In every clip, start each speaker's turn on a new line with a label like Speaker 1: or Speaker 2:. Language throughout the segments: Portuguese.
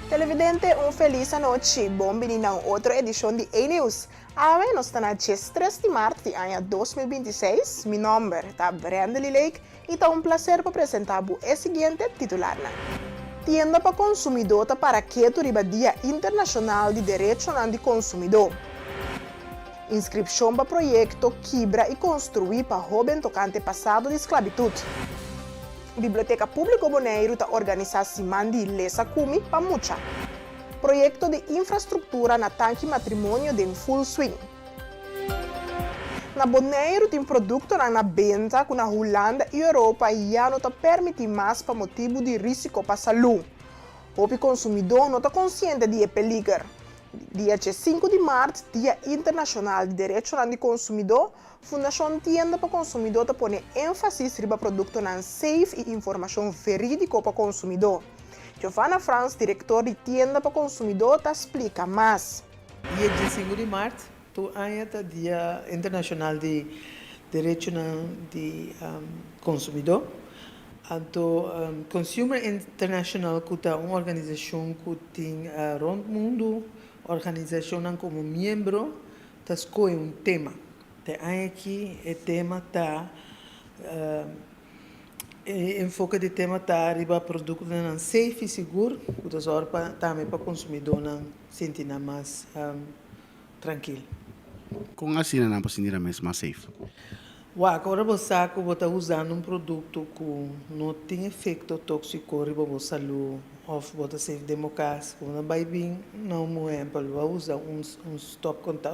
Speaker 1: Televidente, feliz noite. Bem-vindo a outra edição de A-News. Hoje nós estamos no 3 de março de ano 2026. Meu nome é Brenda Lilek e é prazer para apresentar o seguinte titular. Tienda para consumidor para que riba Dia Internacional de Direito do Consumidor. Inscrição para projeto Quebra e Construir para jovem tocante passado de esclavitud. Biblioteca Pública Bonaire está organizando Semana de Lesa Kumi para Mucha. Projeto de infraestrutura na tanque matrimônio de full swing. Na Bonaire tem produto na venda que na Holanda e Europa já não permite mais para motivo de risco para a saúde. O consumidor não está consciente de perigo. Dia 5 de março, Dia Internacional de Direito do Consumidor, Fundação Tienda para Consumidor está põe ênfase sobre produto safe e informação verídica para o consumidor. Giovanna Franz, diretor de Tienda para Consumidor, explica mais.
Speaker 2: Dia 5 de março, é Dia Internacional de Direito do Consumidor. Então, Consumer International é uma organização que tem rond o mundo, organização como membro, escolhe um tema. Aqui o tema está enfoque de tema está riba produto não safe e seguro, que das horas também para consumidor não sentir mais tranquilo.
Speaker 3: Com assim não pode sentir mais safe.
Speaker 2: Agora você está usando produto que não tem efeito tóxico riba a saúde, ou você safe democracia, quando vai bem não exemplo, vai usar um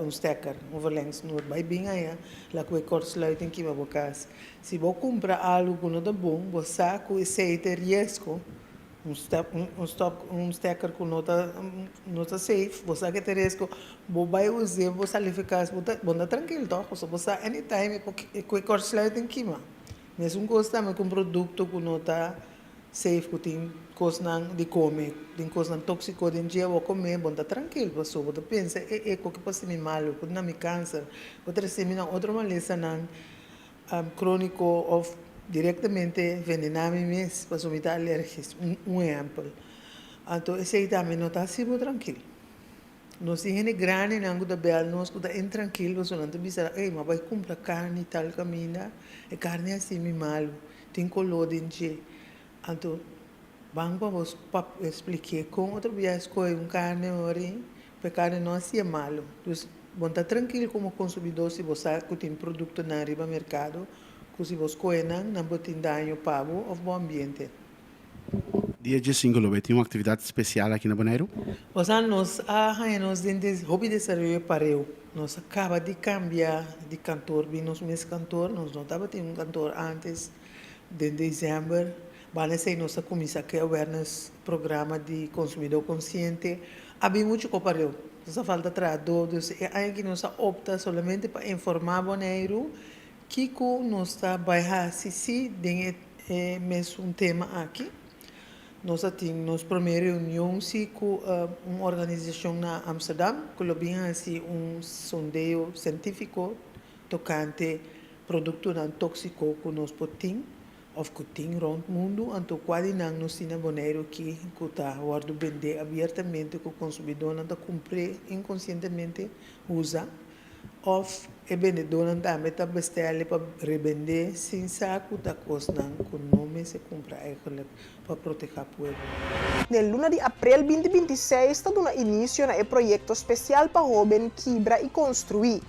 Speaker 2: sticker, overlens no vai bem aí, lá que o corte lá tem que ir para casa. Se você comprar algo que não é bom, você com esse risco, um sticker que não está safe, você que tem risco, você vai usar, você vai ficar, você está tranquilo, tá? Você anytime, com o corte lá tem que ir. Mas coisa também com produto que não está safe, que tem coisa de comer, tem coisa tóxica de dia, vou comer, você está tranquilo, você pensa, que pode ser mal, pode não me câncer, pode receber outra maleza crônico ou diretamente venenado mesmo, para sumir alérgicos, um exemplo. Então, esse aí também não está assim tranquilo. Nós temos grande nango da bela, nós está intranquilo, nós não temos mas vai comprar carne e tal caminho, e carne assim me malo, tem color de dia. Então, vamos para explicar como outra vez escolhe carne ori, para carne não assim é malo. Então, bom tá tranquilo como consumidor se você tem produto na riba mercado, que se você escolhe não tem dano para o bom ambiente.
Speaker 3: Dia 5 tem uma atividade especial aqui na Bonaire?
Speaker 2: Nós temos hobby de servir para eu. Nós acaba de cambiar de cantor, nós mesmo cantor, nós não estava tendo um cantor antes de dezembro. Vale ser nossa comissão que awareness programa de consumidor consciente. Havia muito para eu. Só falta tradutores. Aqui nós opta somente para informar Bonaire que nós está baixar se tem mesmo um tema aqui. Nós temos primeira reunião com uma organização na Amsterdã, que lobinha um sondeio científico tocante produto não tóxico que nós podemos ou que tem rond o mundo, então quase não nos tem Bonaire que está guardo vender abertamente que o consumidor não está cumprir inconscientemente usa ou o vendedor não também está bestelle para revender sem saco da coisa que não se compra para proteger o povo.
Speaker 1: No luna de abril 2026 está dando início a projeto especial para jovens Quebra e Construir.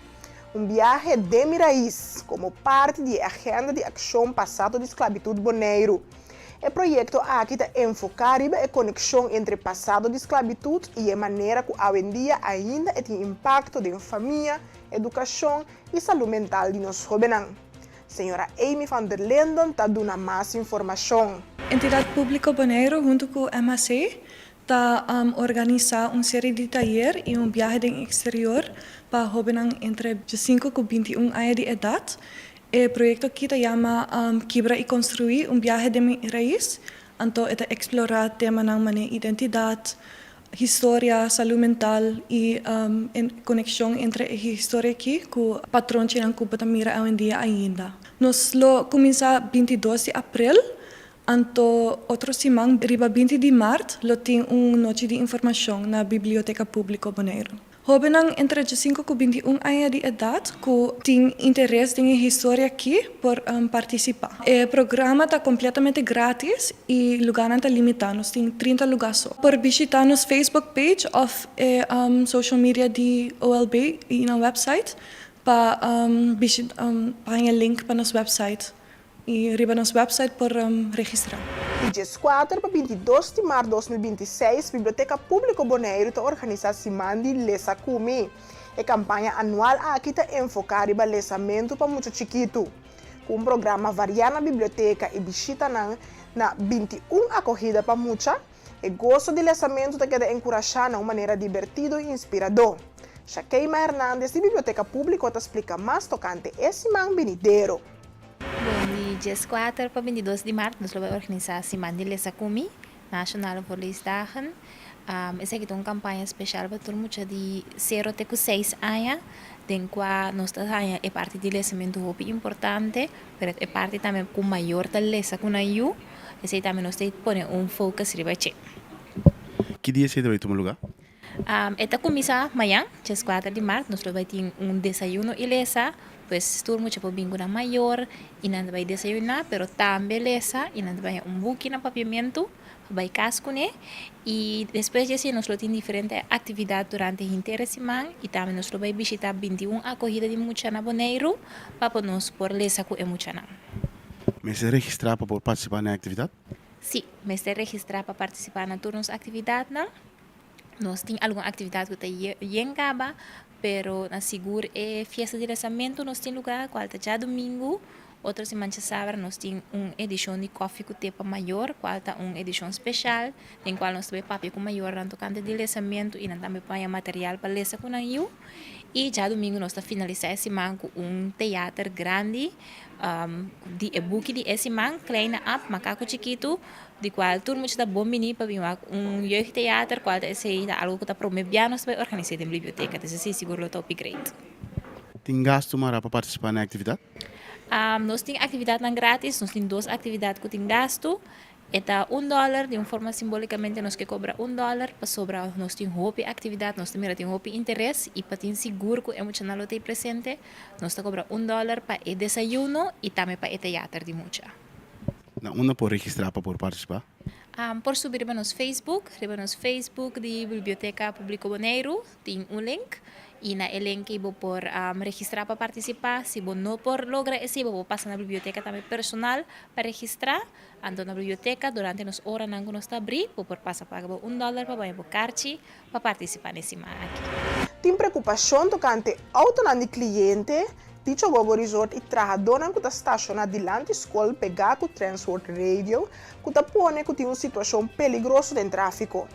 Speaker 1: Viaje de mi raiz, como parte da agenda de ação passado de esclavitud Bonaire. O projeto aqui está enfocado na conexão entre passado de esclavitud e a maneira que hoje em dia ainda tem impacto na família, educação e saúde mental de nós jovens. Senhora Amy van der Linden está dando mais informação.
Speaker 4: Entidade Pública Bonaire, junto com o MAC, está organizando uma série de talleres e viagem de exterior para jovens entre 5 e 21 anos de idade. O projeto que se chama Quebra e Construir, viaje de mi raiz. Então, é explorar temas como identidade, história, saúde mental e conexão entre a história aqui com o patrão que nós mira hoje em dia ainda. Nós começamos 22 de abril Anto outro simang, riba 20 de março, lo tem noite de informação na Biblioteca Pública Bonaire. Hobenang entre 5 e 21 anos de idade que tem interesse em história aqui por participar. O programa está completamente grátis e lugar não está limitado, nós tem 30 lugares só. Por visitar nosso Facebook page ou social media de OLB e na website para para link para nosso website e riba nosso website por registrar.
Speaker 1: De dias 4 para 22 de março de 2026, a Biblioteca Pública Bonaire está organizando Simandi Lesa Kumi. A campanha anual aqui está enfocada no lesamento para muito chiquito. Com um programa variado na biblioteca e visita na 21 acorrida para muita, o gosto de lesamento está querendo encorajar de uma maneira divertida e inspiradora. Shakeima Hernandes, de Biblioteca Pública, te explica mais tocante esse man venideiro.
Speaker 5: Bom, de dias 4 para 22 de março, nós vamos organizar a Semana de Lesa Kumi, Nacional Verleesdagen. Essa aqui é uma campanha especial para todo mundo de 0 até 6 anos, em qual nós estamos é parte de lesamento muito importante, mas é parte também com maior da lesa com a IU. Esse também nós temos um foco ribache.
Speaker 3: Que dia você vai tomar lugar?
Speaker 5: Esta começa amanhã, dia 4 de março, nós vamos ter desayuno e lesa, pues todo mundo para bingo na maior, e não vai desayunar, pero também lesa, e não vai buque na papiamento, vai casco, né? E depois disso, nós temos diferentes atividades durante a inteira semana, e também nós vamos visitar 21 acorrida de Muchana Bonaire, para nós por lesa com Muchana.
Speaker 3: Mas se registrar para participar na atividade?
Speaker 5: Sim, mas se registrar para participar na turnos atividade, não? Nós temos alguma atividade que está chegando, pero na segura é festa de lançamento, nós temos lugar, qual está já domingo, outra semana de sábado, nós temos uma edição de coffee com tepa maior, qual está uma edição especial, em qual nós temos papel com maior, na tocante de lançamento e também põe material para lançar com a IU. E já domingo nós estamos finalizando esse semana com teatro grande, de e-book de esse semana, kleine app, macaco chiquito, de qual todo mundo está bom menino para vir jeugdtheater, qual é algo que está promovendo, nós vamos organizar na biblioteca, então esse seguro é top grade.
Speaker 3: Tem gasto para participar na atividade?
Speaker 5: Nós temos atividade grátis, nós temos 2 atividades que temos gasto. Eta $1, de uma forma simbolicamente nós que cobra $1 para sobrar nós temos hobby atividade, nós também temos hobby interesse e para ter seguro que emocional tem presente, nós está cobra $1 para o desayuno e também para o teatro de mucha.
Speaker 3: Não, uma por registrar para participar?
Speaker 5: Por subir para nosso Facebook de Biblioteca Pública Bonaire, tem link. E na link vou por registrar para participar. Se você não por lograr esse, vou passar na biblioteca também personal para registrar. Ando na biblioteca durante as horas que nós está abrir, vou por passar pagar $1 para banhar cartão para participar nesse mar aqui.
Speaker 1: Tem preocupação tocante autonomia de cliente. Dicho Bobo Resort e trabalhador que está estacionado diante da escola pegar com o transporte radio, que está pondo que tem uma situação perigosa de tráfico.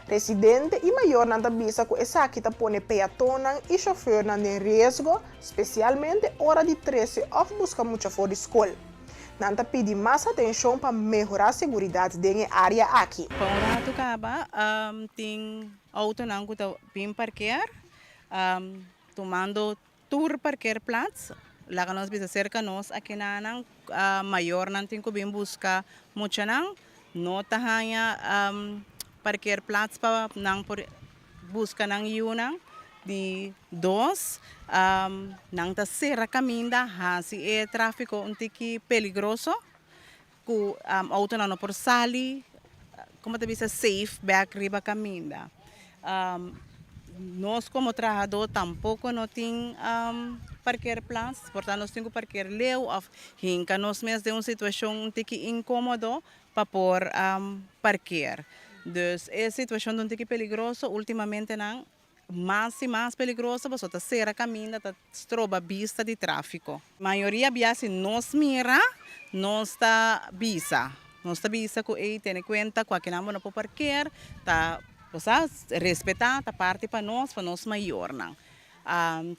Speaker 1: Residente e maior não avisa que essa aqui está pondo peatona e chofer em risco, especialmente hora de 13 ou busca muito fora da escola. Não pede mais atenção para melhorar a segurança da área aqui.
Speaker 6: Para o caba, tem auto não que está bem parquear, tomando tour parquear plats. Lá que nós bisa cerca nós aqui na maior não tem que bem buscar muito não tá hanya parquear plats para não por busca não iuna de 2 não tá serra caminho hasi é tráfico um tiki peligroso ku auto não por sali como te bisa safe back riba caminho nós como trabalhador tampouco não tem parquear plans, portanto nós temos que parquear leu ou hinca nós mesmos de uma situação um tiki incômodo para por parquear. Dus é situação um tiki peligroso ultimamente não mais e mais peligroso, você está serra caminho, está estroba vista de tráfico. A maioria biase nós mira, nós está bisa que aí tem conta com que não pode parquear, tá respeitar a parte para nós maior não.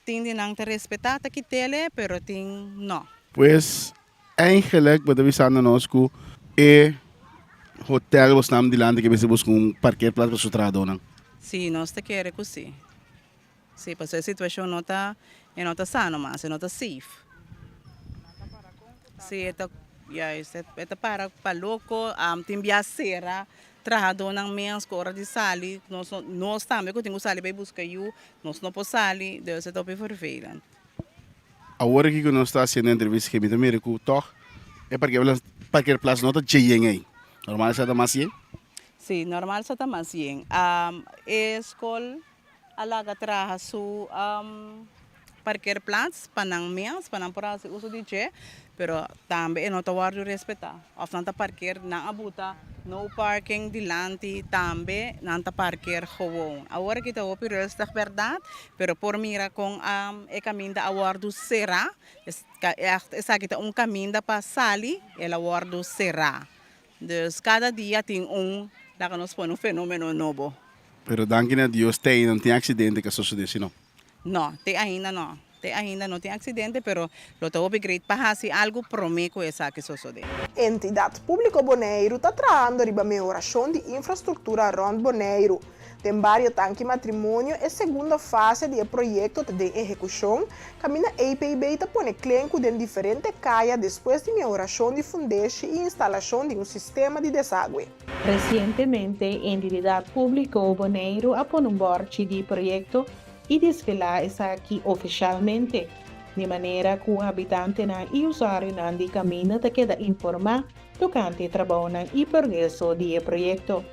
Speaker 6: Tem não te respeitar aqui tele, pero tem não.
Speaker 3: Pues eigenlijk wat we staan nós que é hotel was naam die lande que você busca parqueerplaats para sutrado não.
Speaker 6: Sim, nós te quer que sim. Sim, porque a situação não está sano, mas não está safe. Sim, Juist, het para paloko, timbia sera, trajado ng mens cora de sali, nós também que tenho sali para buscar you, nós não podemos sali, dus het op vervelend.
Speaker 3: Agora que nós está fazendo entrevista que me também toch é porque parquear plaats nota cheia aí. Normal é mais assim?
Speaker 6: Sim, normal sa tamas yin. Escola alaga traha su parkeerplaats panang mens, panang porasi uso di che, pero também não tawar do respeitar. Of nanta parkeer na abuta, no parking dilante, também nanta parkeer gewoon. Agora kita opi rustig verdade, pero por mira com e caminho da awardo será, essa kita caminho da passali, ela awardo será. Dus cada dia tem lá que nós põe fenômeno novo.
Speaker 3: Pero danke a Deus não tem acidente que sucedeu, não?
Speaker 6: Não, tem ainda não. Tem ainda não tem acidente, pero lo tengo great para se algo promeco essa que sucede.
Speaker 1: Entidade Público Bonaire está trabalhando riba melhoração de infraestrutura rond Bonaire. Tem vários tanque matrimônio e segunda fase do projeto de execução, caminha APB está põe clenco de diferentes caias depois de melhoração de fundeixe e instalação de sistema de deságue.
Speaker 7: Recientemente, Entidade Público Bonaire apone borte de projeto e desfilar está aqui oficialmente, de maneira que o habitante e o usuário de caminho te queda informar tocante o trabalho e progresso do projeto.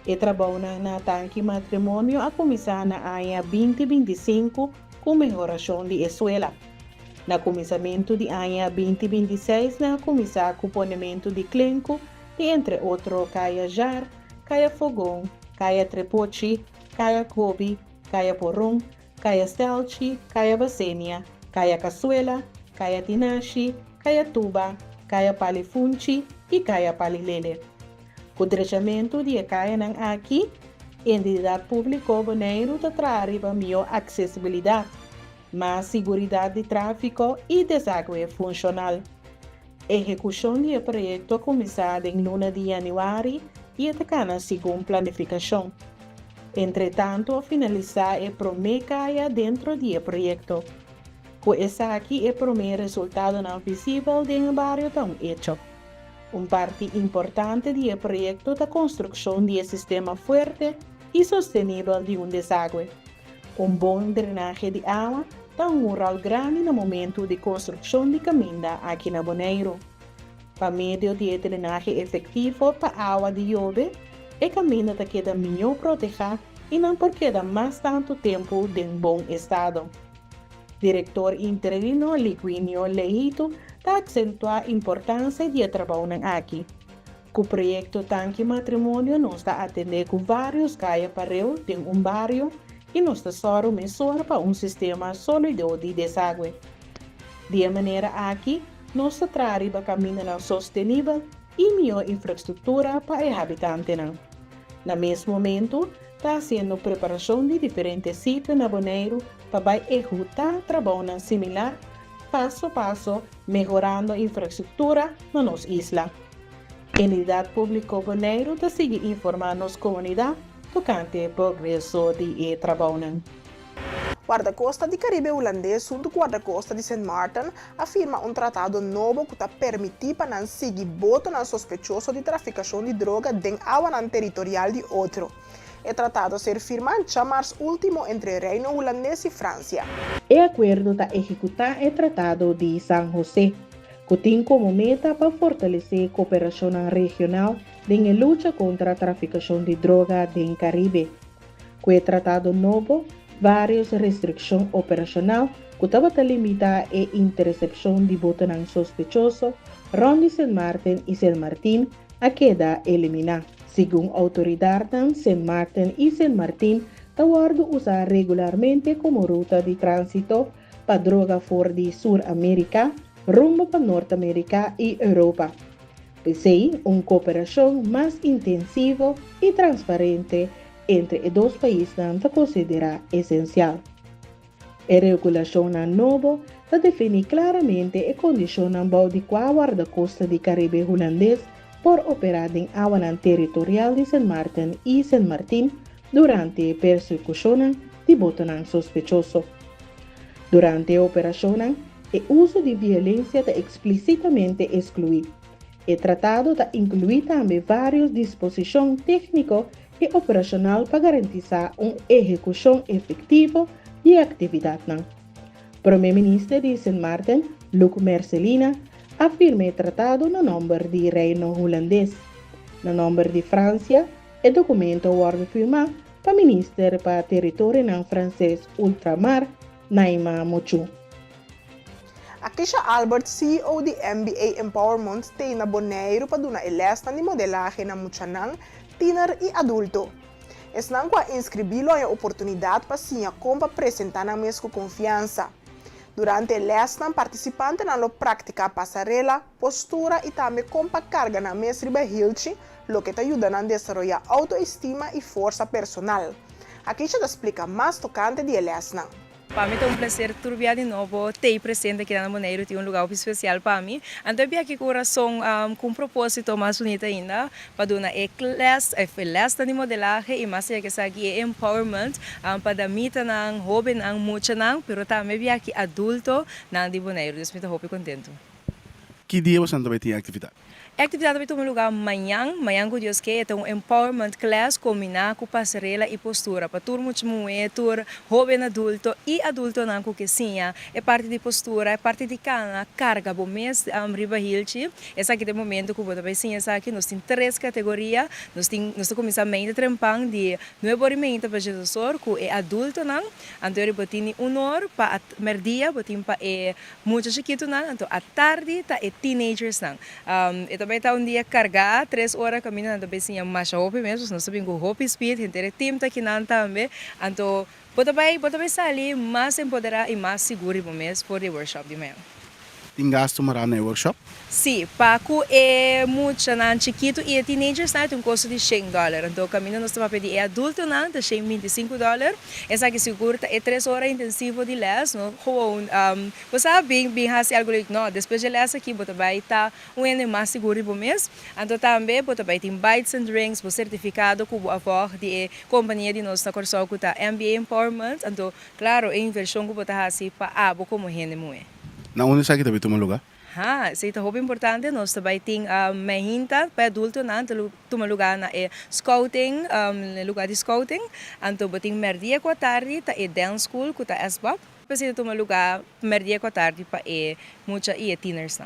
Speaker 7: O trabalho na tanque matrimônio a começar na área 2025 com melhoração de escola. Na começamento de área 2026, na começar com o ponemento de clínico, e entre outros caia jar, caia fogão, caia trepoche, caia cobi, caia porrão, caia stelchi, caia basenia, caia caçuela, caia tinashi, caia tuba, caia palifunchi e caia palilele. O dressamento de caia nang aqui, Entidade Pública Bonaire está trazendo melhor acessibilidade, mais segurança de tráfego e deságue funcional. Execução do projeto começada em luna de janeiro e está segundo planificação. Entretanto, finalizar o primeiro caia dentro do projeto. Com essa aqui é o primeiro resultado não visível de um barrio tão hecho. Parte importante do projeto é a construção de sistema forte e sostenível de deságue. Bom drenagem de água é rol grande no momento de construção de caminho aqui na Bonaire. Para meio de drenagem efetivo para a água de chuva, o caminho te queda melhor protegido e não por queda mais tanto tempo de bom estado. Diretor interino Liquinio Leito está acentuar a importância de trabalho aqui. O projeto Tanque Matrimônio nos está atendendo com vários caia pareu de barrio e nos está só mesura para sistema sólido de deságue. De maneira aqui, nos está trazendo caminho sostenível e melhor infraestrutura para o habitante. No mesmo momento, está fazendo preparação de diferentes sítios na Bonaire para executar trabalho similar, passo a passo, melhorando a infraestrutura na nossa isla. A Entidade Pública Bonaire está seguindo informando a comunidade tocante o progresso de trabalho.
Speaker 1: Guarda-costa de Caribe holandês junto com o guarda-costa de St. Martin afirma tratado novo que permite para seguir boto na sospechoso de traficação de droga dentro água territorial de outro. O tratado ser firmado em março último entre Reino Holandês e França.
Speaker 7: O acordo está executar o Tratado de San José, que tem como meta para fortalecer a cooperação regional na luta contra a traficação de droga no Caribe. Com o tratado novo, várias restrições operacionais que estava a limitar a intercepção de botanang sospechoso, Ronde St. Martin e St. Martin a queda eliminar. Segundo autoridades, St. Martin e St. Martin estão usar regularmente como ruta de trânsito para droga fora de Sul-América, rumo para Norte-América e Europa. Pese uma cooperação mais intensiva e transparente entre os dois países se considera essencial. A regulação nova define claramente a condição de qual guarda-costa de Caribe holandês por operar em água territorial de St. Martin e St. Martin durante a persecução de botanang sospechoso. Durante a operação, e uso de violência está explicitamente excluído. O tratado inclui também várias disposições técnicas e operacionais para garantizar uma execução efetiva de atividade. Primeiro-Ministro de Sint Maarten, Luc Marcelina, afirma o tratado no nome do Reino Holandês. No nome de França, o documento foi firmado para o Ministro para Território francês Ultramar, Naima Mochu.
Speaker 1: Akisha Albert, CEO de MBA Empowerment, tem na Bonaire para dar lesson de modelagem na Muchanang, teener e adulto. Esnan kwa inscrevê-lo a oportunidade para sim como apresentar na mesma confiança. Durante a lesson, participante na prática passarela, postura e também como carga na mesma bahilchi, lo que te ajuda a desenvolver autoestima e força personal. Aqui já te explica mais tocante de lesson.
Speaker 8: Para mim é um prazer turbiar de novo, ter presente aqui na Bonaire, tem um lugar especial para mim. Então, eu aqui com coração com um propósito mais bonito ainda, para dar uma classe de modelagem e mais que aqui empowerment, para dar mita na hobby na mucha na, pero também aqui adulto na de Bonaire, eu estou muito contente.
Speaker 3: Que dia você também tem atividade?
Speaker 8: A atividade vai ter um lugar amanhã com Deus que é um empowerment class combinado com passarela e postura para turma de tur jovem adulto e adulto não que sim é parte de postura é parte de carga bom mês riba hilchi essa aqui de momento que vou também sim essa aqui nós temos 3 categorias nós começamento trempang de novo alimento para Jesus que é adulto não anterior botin honor para merdia botin para é muito chiquito não então à tarde tá é teenagers não também está um dia cargar 3 horas caminhando também sim é mais hope mesmo nós sabemos que hope speed gente team tá aqui não também então bota bem sair mais empoderar e mais seguro mesmo for the workshop de manhã.
Speaker 3: Tem gasto marado no workshop?
Speaker 8: Sim, Paco é muito chiquito e é teenagers tem um custo de $100. Então, o caminho nós estamos a pedir é adulto, não, de $125. Essa aqui segura é 3 horas intensivo de les, não? Você sabe, bem assim, algo like, não, depois de les aqui, você vai estar um ano mais seguro por mês. Então, também, você vai ter bites and drinks, o certificado que a favor de companhia de nós na Corso, que está MBA Empowerment. Então, claro, é inversão que você assim para abo como gente muito.
Speaker 3: Na onde você também toma lugar?
Speaker 8: Isso é muito importante. Nós também temos mehinta para adultos, toma lugar na scouting, lugar de scouting. Então, tem merdia com a tarde, tá é dance school, que tá SBAP. Precisa tomar lugar merdia com a tarde para muita teeners.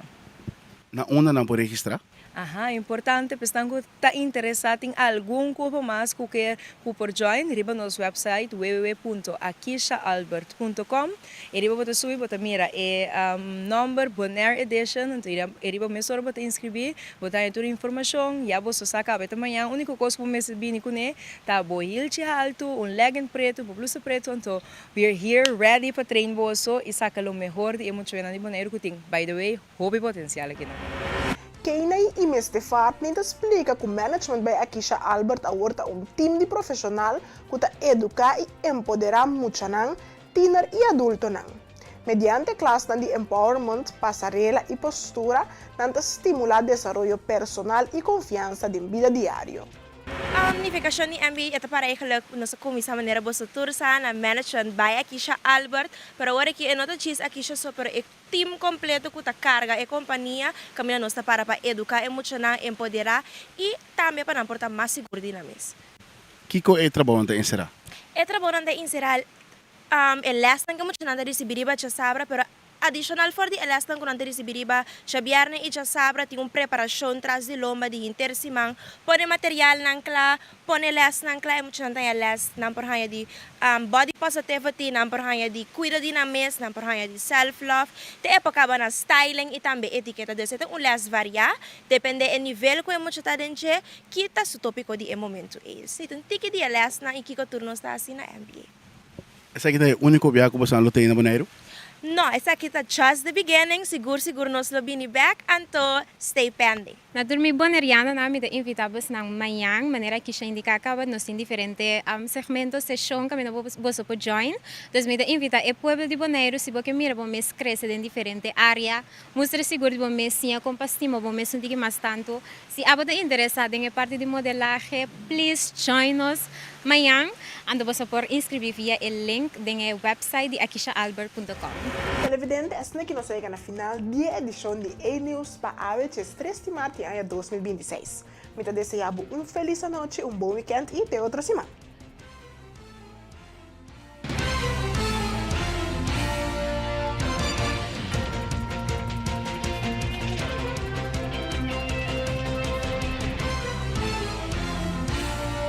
Speaker 3: Na onde não pode registrar?
Speaker 8: É importante, porque está interessado em algum curso mais que quer por join, riba nosso website www.akishaalbert.com e riba você subir, você mira number Bonaire Edition, então riba mesmo você inscrever, você tem toda a informação, já você saca até amanhã, a única coisa que você bem com ele, tá boilche alto, legging preto, blusa preto, então we are here ready para treinar você e sacar o melhor de emocional de Bonaire que tem, by the way, hobby potencial aqui.
Speaker 1: Keinay e Mestefar niet explica que o management by Akisha Albert aborda time de profissional que ta educar e empoderar muchanang, teener e adulto nang. Mediante classe de empowerment, passarela e postura, nanta estimular desenvolvimento personal e confiança de vida diário.
Speaker 9: Unificação de MBA ito para eigenlijk nasa kumisa manera bosatur sana management by Akisha Albert para ora que nota chis Akisha super team completo que ta carga e companhia caminha nossa para educar, emocionar, empoderar e também para portar mais seguro dinamis.
Speaker 3: Kiko é trabalho na encerrar?
Speaker 9: É trabalho na encerrar lesson que muito nada recibiriba já sabra pero additional for the lesson kung nanti recibiriba siya biyernes e sabra ting preparação tras de lomba de intersimang pone material ng kla pone les ng kla emo chantay les ng porhanya di body positivity ng porhanya di cuida di names ng porhanya di self love te epokaba na styling itambe etiketa desse tem les varia depende en nível ko emo chata denche kita su tópico di momento is então tiki di les na ikiko turno sta assim na MBA.
Speaker 3: Essa aqui é o único viagem que você não tem na Bonaire?
Speaker 9: No, essa aqui está just the beginning. Siguro nós lobini back anto stay pending.
Speaker 10: Na turmi boneriana namin da invitamos ng mayang manera que siya indica acaba nos tem diferente segmentos session kami na boso po join. Dus me da invita e pueblo de Bonaire si boke mira bom mes cresce em diferente área. Mostra seguro de bom mes sim compastimo bom mes não mais tanto. Se abada interessado em parte de modelaje, please join us. Mayang, ando boso por inscrever via el link de website de akishaalbert.com.
Speaker 1: Televidente, esta que nos llega na final da edição de A-News para a 3 de março de 2026. Me desejo feliz noite, bom weekend e até outra semana.